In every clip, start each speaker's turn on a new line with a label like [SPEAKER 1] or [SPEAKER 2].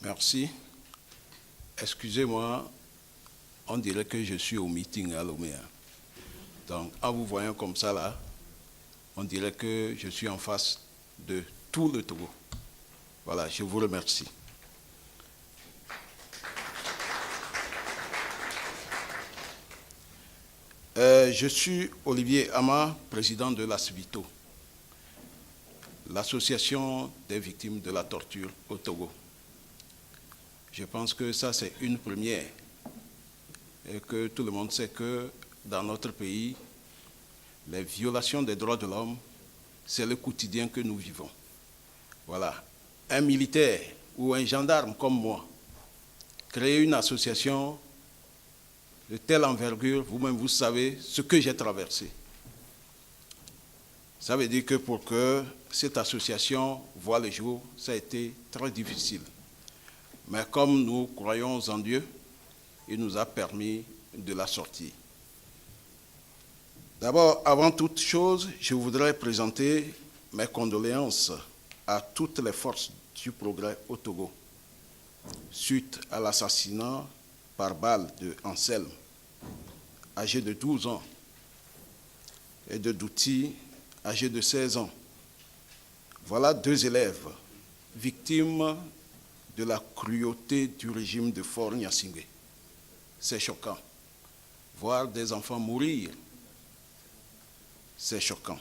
[SPEAKER 1] Merci. Excusez-moi, on dirait que je suis au meeting à Lomé. Donc, en vous voyant comme ça là, on dirait que je suis en face de tout le Togo. Voilà, je vous remercie. Je suis Olivier Ama, président de l'ASVITO, l'Association des victimes de la torture au Togo. Je pense que ça, c'est une première et que tout le monde sait que dans notre pays, les violations des droits de l'homme, c'est le quotidien que nous vivons. Voilà. Un militaire ou un gendarme comme moi, créer une association de telle envergure, vous-même vous savez ce que j'ai traversé. Ça veut dire que pour que cette association voie le jour, ça a été très difficile. Mais comme nous croyons en Dieu, il nous a permis de la sortir. D'abord, avant toute chose, je voudrais présenter mes condoléances à toutes les forces du progrès au Togo, suite à l'assassinat par balle de Anselme, âgé de 12 ans, et de Douti, âgé de 16 ans. Voilà 2 élèves victimes de la cruauté du régime de Faure Gnassingbé. C'est choquant. Voir des enfants mourir, c'est choquant.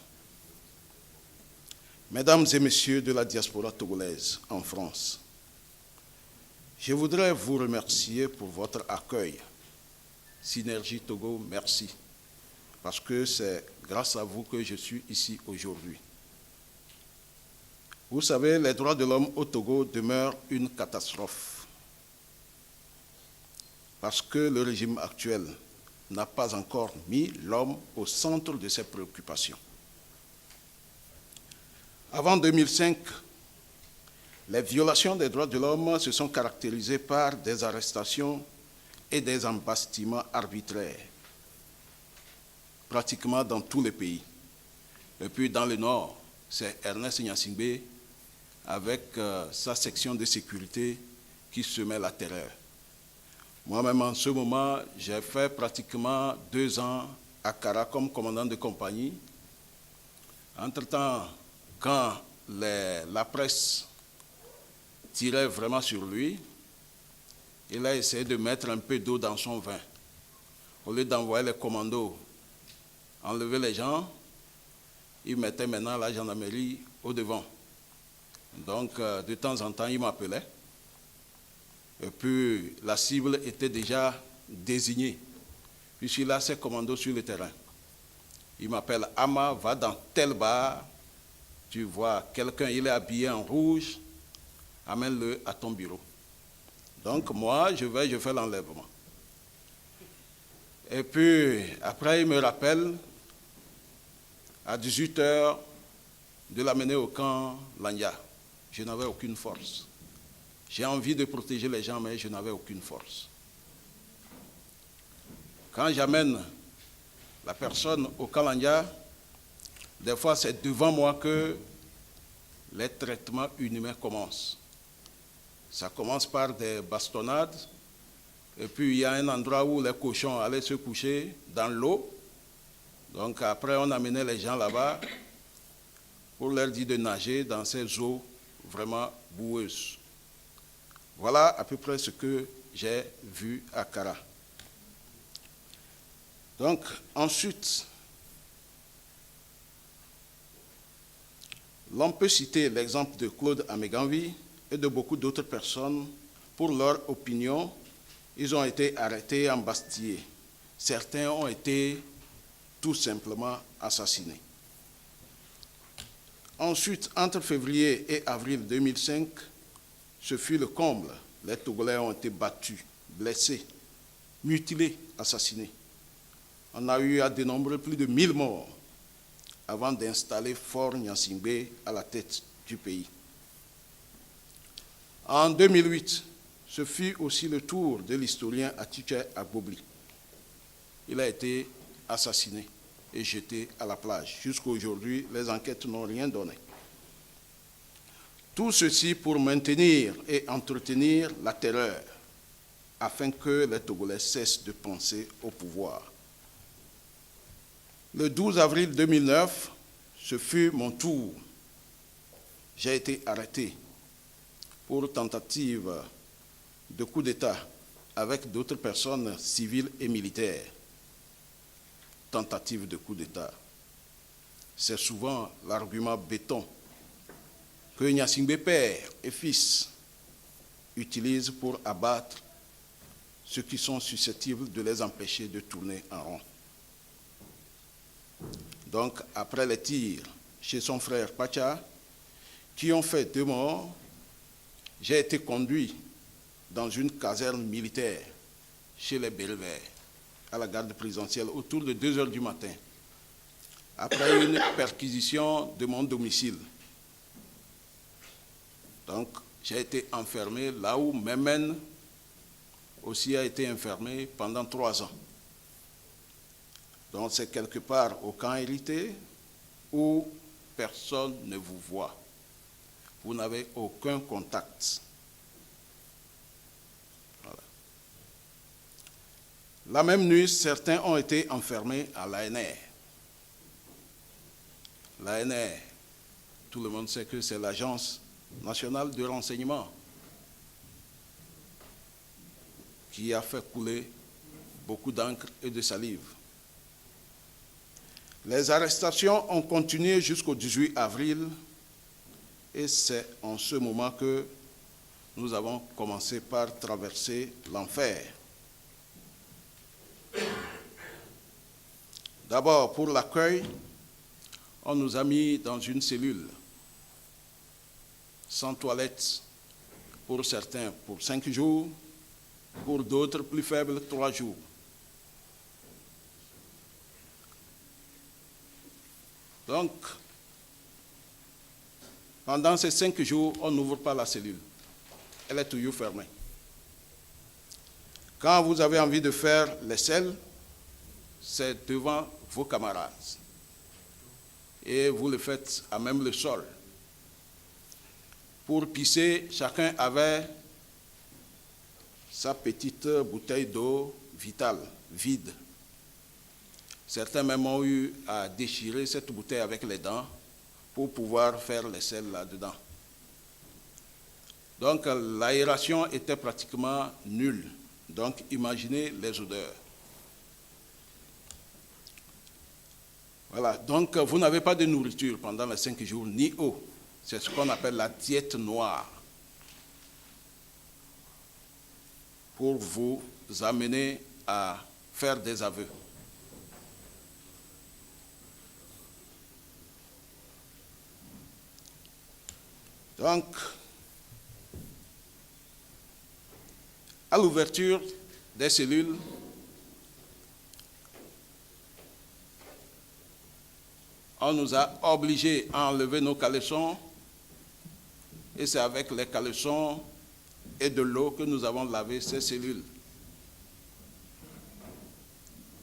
[SPEAKER 1] Mesdames et messieurs de la diaspora togolaise en France, je voudrais vous remercier pour votre accueil. Synergie Togo, merci. Parce que c'est grâce à vous que je suis ici aujourd'hui. Vous savez, les droits de l'homme au Togo demeurent une catastrophe. Parce que le régime actuel n'a pas encore mis l'homme au centre de ses préoccupations. Avant 2005, les violations des droits de l'homme se sont caractérisées par des arrestations et des embastillements arbitraires, pratiquement dans tous les pays. Et puis dans le nord, c'est Ernest Gnassingbé avec sa section de sécurité qui semait la terreur. Moi-même, en ce moment, j'ai fait pratiquement 2 ans à Kara comme commandant de compagnie. Entre-temps, quand la presse tirait vraiment sur lui, il a essayé de mettre un peu d'eau dans son vin. Au lieu d'envoyer les commandos enlever les gens, il mettait maintenant la gendarmerie au devant. Donc, de temps en temps, il m'appelait. Et puis, la cible était déjà désignée, puisqu'il a ses commandos sur le terrain. Il m'appelle Ama, va dans tel bar, tu vois quelqu'un, il est habillé en rouge, amène-le à ton bureau. Donc, moi, je fais l'enlèvement. Et puis, après, il me rappelle, à 18h, de l'amener au camp Lanya. Je n'avais aucune force. J'ai envie de protéger les gens, mais je n'avais aucune force. Quand j'amène la personne au camp Lanya, des fois c'est devant moi que les traitements inhumains commencent. Ça commence par des bastonnades, et puis il y a un endroit où les cochons allaient se coucher dans l'eau. Donc après on amenait les gens là-bas pour leur dire de nager dans ces eaux vraiment boueuses. Voilà à peu près ce que j'ai vu à Kara. Donc ensuite, l'on peut citer l'exemple de Claude Ameganvi et de beaucoup d'autres personnes. Pour leur opinion, ils ont été arrêtés et embastillés. Certains ont été tout simplement assassinés. Ensuite, entre février et avril 2005, ce fut le comble. Les Togolais ont été battus, blessés, mutilés, assassinés. On a eu à dénombrer plus de 1000 morts avant d'installer Faure Gnassingbé à la tête du pays. En 2008, ce fut aussi le tour de l'historien Atiké Agbobli. Il a été assassiné et jeté à la plage. Jusqu'à aujourd'hui, les enquêtes n'ont rien donné. Tout ceci pour maintenir et entretenir la terreur, afin que les Togolais cessent de penser au pouvoir. Le 12 avril 2009, ce fut mon tour. J'ai été arrêté pour tentative de coup d'État avec d'autres personnes civiles et militaires. Tentative de coup d'État. C'est souvent l'argument béton que Gnassingbé père et fils utilisent pour abattre ceux qui sont susceptibles de les empêcher de tourner en rond. Donc, après les tirs chez son frère Pacha, qui ont fait 2 morts, j'ai été conduit dans une caserne militaire chez les Belvers, à la garde présidentielle, autour de 2 heures du matin, après une perquisition de mon domicile. Donc, j'ai été enfermé là où Memen aussi a été enfermé pendant 3 ans. Donc, c'est quelque part au camp hérité où personne ne vous voit. Vous n'avez aucun contact. Voilà. La même nuit, certains ont été enfermés à l'ANR. L'ANR, tout le monde sait que c'est l'Agence nationale de renseignement qui a fait couler beaucoup d'encre et de salive. Les arrestations ont continué jusqu'au 18 avril et c'est en ce moment que nous avons commencé par traverser l'enfer. D'abord, pour l'accueil, on nous a mis dans une cellule sans toilette pour certains pour 5 jours, pour d'autres plus faibles 3 jours. Donc, pendant ces 5 jours, on n'ouvre pas la cellule. Elle est toujours fermée. Quand vous avez envie de faire les selles, c'est devant vos camarades. Et vous le faites à même le sol. Pour pisser, chacun avait sa petite bouteille d'eau vitale, vide. Certains même ont eu à déchirer cette bouteille avec les dents pour pouvoir faire les selles là-dedans. Donc l'aération était pratiquement nulle. Donc imaginez les odeurs. Voilà, donc vous n'avez pas de nourriture pendant les 5 jours, ni eau. C'est ce qu'on appelle la diète noire. Pour vous amener à faire des aveux. Donc, à l'ouverture des cellules, on nous a obligés à enlever nos caleçons et c'est avec les caleçons et de l'eau que nous avons lavé ces cellules.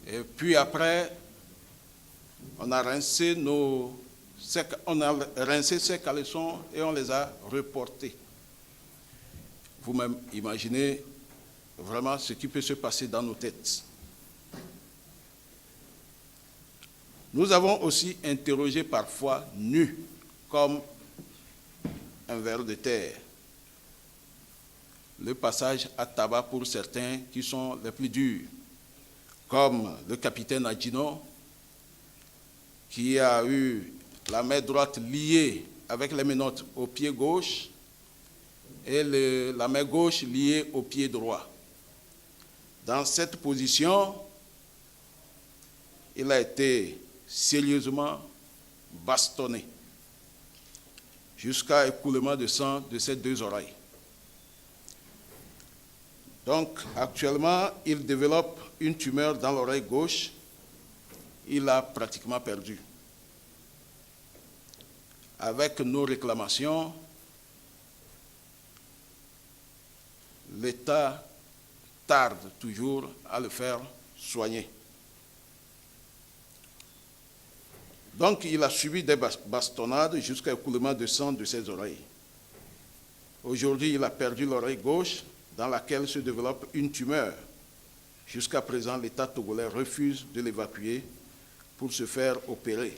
[SPEAKER 1] Et puis après, on a rincé ces caleçons et on les a reportés. Vous-même imaginez vraiment ce qui peut se passer dans nos têtes. Nous avons aussi interrogé parfois nus, comme un ver de terre. Le passage à tabac pour certains qui sont les plus durs, comme le capitaine Adjino, qui a eu la main droite liée avec les menottes au pied gauche et la main gauche liée au pied droit. Dans cette position, il a été sérieusement bastonné jusqu'à écoulement de sang de ses 2 oreilles. Donc, actuellement, il développe une tumeur dans l'oreille gauche. Il a pratiquement perdu. Avec nos réclamations, l'État tarde toujours à le faire soigner. Donc, il a subi des bastonnades jusqu'à écoulement de sang de ses oreilles. Aujourd'hui, il a perdu l'oreille gauche dans laquelle se développe une tumeur. Jusqu'à présent, l'État togolais refuse de l'évacuer pour se faire opérer.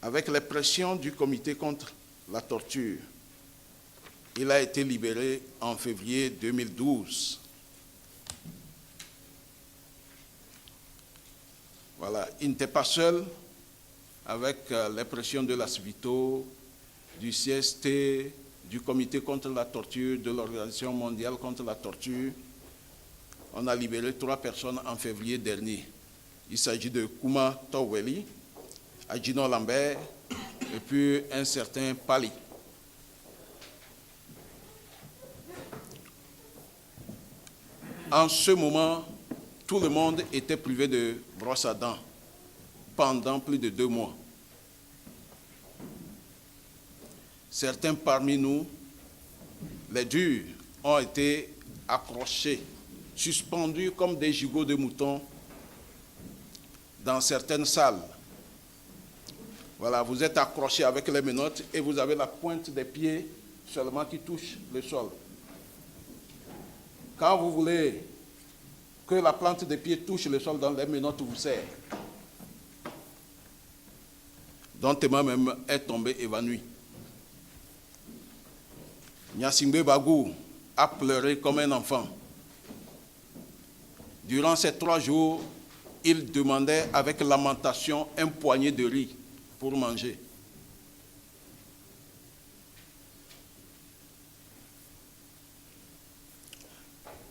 [SPEAKER 1] Avec les pressions du comité contre la torture, il a été libéré en février 2012. Voilà, il n'était pas seul. Avec les pressions de la SVITO, du CST, du Comité contre la torture, de l'Organisation mondiale contre la torture, on a libéré 3 personnes en février dernier. Il s'agit de Kouma Taweli, Adjino Lambert et puis un certain Pali. En ce moment, tout le monde était privé de brosse à dents pendant plus de 2 mois. Certains parmi nous, les durs, ont été accrochés, suspendus comme des gigots de moutons dans certaines salles. Voilà, vous êtes accrochés avec les menottes et vous avez la pointe des pieds seulement qui touche le sol. Quand vous voulez que la plante des pieds touche le sol dans les menottes, vous serrez. Dont Théma même est tombé évanoui. Nyasingbe Bagou a pleuré comme un enfant. Durant ces 3 jours, il demandait avec lamentation un poignet de riz pour manger.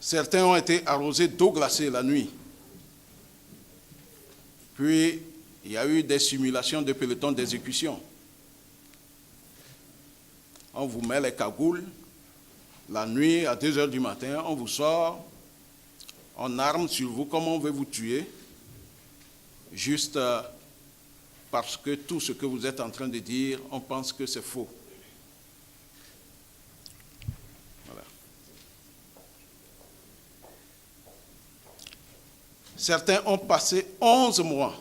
[SPEAKER 1] Certains ont été arrosés d'eau glacée la nuit. Puis, il y a eu des simulations de pelotons d'exécution. On vous met les cagoules, la nuit à 2 heures du matin, on vous sort, on arme sur vous comme on veut vous tuer, juste parce que tout ce que vous êtes en train de dire, on pense que c'est faux. Voilà. Certains ont passé 11 mois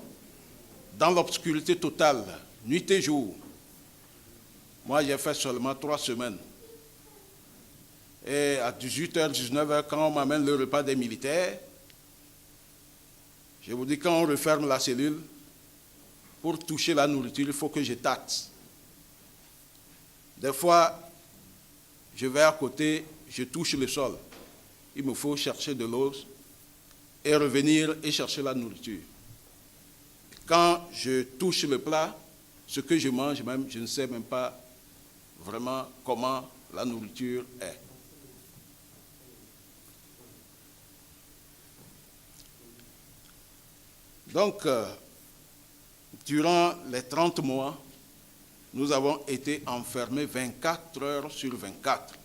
[SPEAKER 1] dans l'obscurité totale, nuit et jour. Moi, j'ai fait seulement 3 semaines. Et à 18h, 19h, quand on m'amène le repas des militaires, je vous dis, quand on referme la cellule, pour toucher la nourriture, il faut que je tâte. Des fois, je vais à côté, je touche le sol. Il me faut chercher de l'eau et revenir et chercher la nourriture. Quand je touche le plat, ce que je mange, même, je ne sais même pas vraiment comment la nourriture est. Donc, durant les 30 mois, nous avons été enfermés 24 heures sur 24.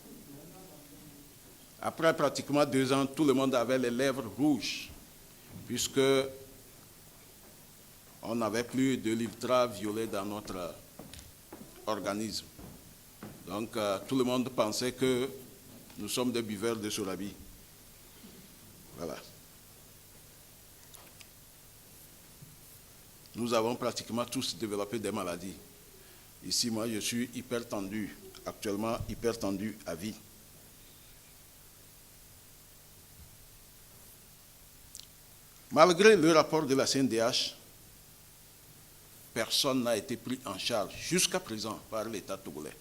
[SPEAKER 1] Après pratiquement 2 ans, tout le monde avait les lèvres rouges, puisque on n'avait plus de l'ultraviolet dans notre organisme. Donc, tout le monde pensait que nous sommes des buveurs de Sorabi. Voilà. Nous avons pratiquement tous développé des maladies. Ici, moi, je suis hypertendu, actuellement hypertendu à vie. Malgré le rapport de la CNDH, personne n'a été pris en charge jusqu'à présent par l'État togolais.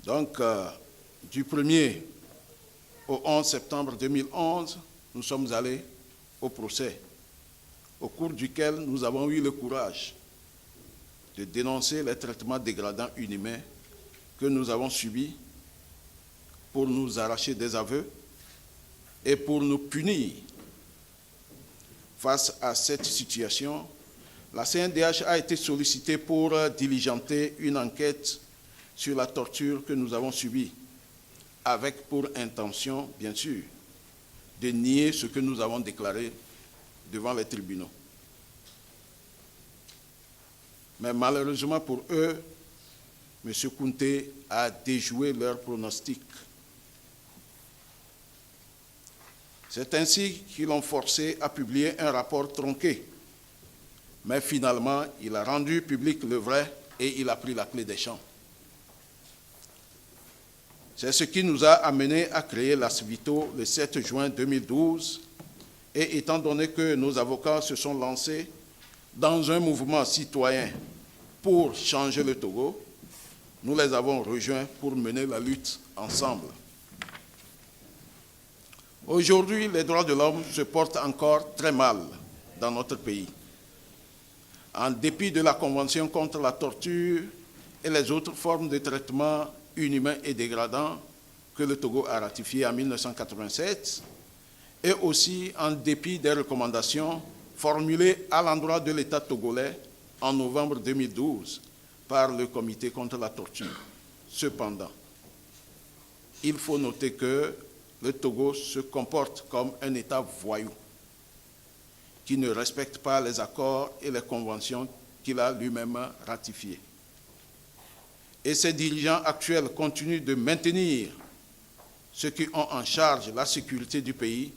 [SPEAKER 1] Donc, du 1er au 11 septembre 2011, nous sommes allés au procès, au cours duquel nous avons eu le courage de dénoncer les traitements dégradants inhumains que nous avons subis pour nous arracher des aveux et pour nous punir. Face à cette situation, la CNDH a été sollicitée pour diligenter une enquête sur la torture que nous avons subie, avec pour intention, bien sûr, de nier ce que nous avons déclaré devant les tribunaux. Mais malheureusement pour eux, M. Kounté a déjoué leur pronostic. C'est ainsi qu'ils l'ont forcé à publier un rapport tronqué. Mais finalement, il a rendu public le vrai et il a pris la clé des champs. C'est ce qui nous a amené à créer l'ASVITO le 7 juin 2012. Et étant donné que nos avocats se sont lancés dans un mouvement citoyen pour changer le Togo, nous les avons rejoints pour mener la lutte ensemble. Aujourd'hui, les droits de l'homme se portent encore très mal dans notre pays. En dépit de la Convention contre la torture et les autres formes de traitement inhumain et dégradant que le Togo a ratifié en 1987, et aussi en dépit des recommandations formulées à l'endroit de l'État togolais en novembre 2012 par le Comité contre la torture. Cependant, il faut noter que le Togo se comporte comme un État voyou qui ne respecte pas les accords et les conventions qu'il a lui-même ratifiés. Et ses dirigeants actuels continuent de maintenir ceux qui ont en charge la sécurité du pays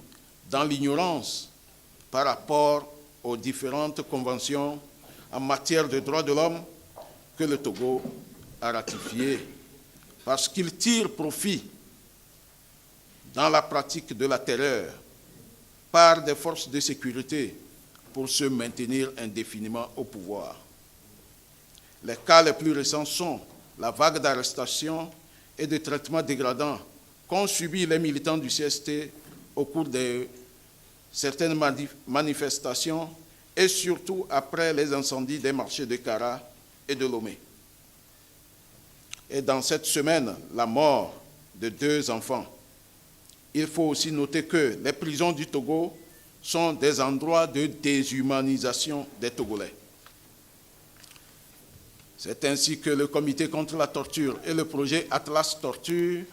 [SPEAKER 1] dans l'ignorance par rapport aux différentes conventions en matière de droits de l'homme que le Togo a ratifiées, parce qu'ils tirent profit dans la pratique de la terreur par des forces de sécurité pour se maintenir indéfiniment au pouvoir. Les cas les plus récents sont la vague d'arrestations et de traitements dégradants qu'ont subi les militants du CST au cours de certaines manifestations et surtout après les incendies des marchés de Kara et de Lomé. Et dans cette semaine, la mort de 2 enfants. Il faut aussi noter que les prisons du Togo sont des endroits de déshumanisation des Togolais. C'est ainsi que le Comité contre la torture et le projet Atlas Torture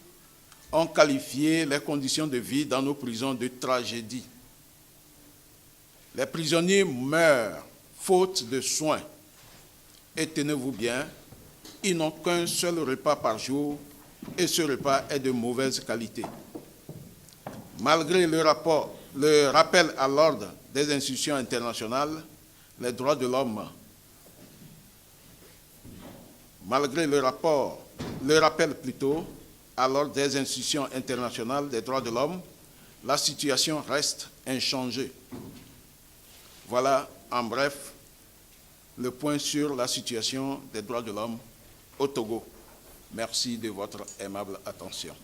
[SPEAKER 1] ont qualifié les conditions de vie dans nos prisons de tragédie. Les prisonniers meurent faute de soins. Et tenez-vous bien, ils n'ont qu'un seul repas par jour et ce repas est de mauvaise qualité. Malgré le rappel à l'ordre des institutions internationales, les droits de l'homme, malgré le rappel à l'ordre des institutions internationales des droits de l'homme, la situation reste inchangée. Voilà, en bref, le point sur la situation des droits de l'homme au Togo. Merci de votre aimable attention.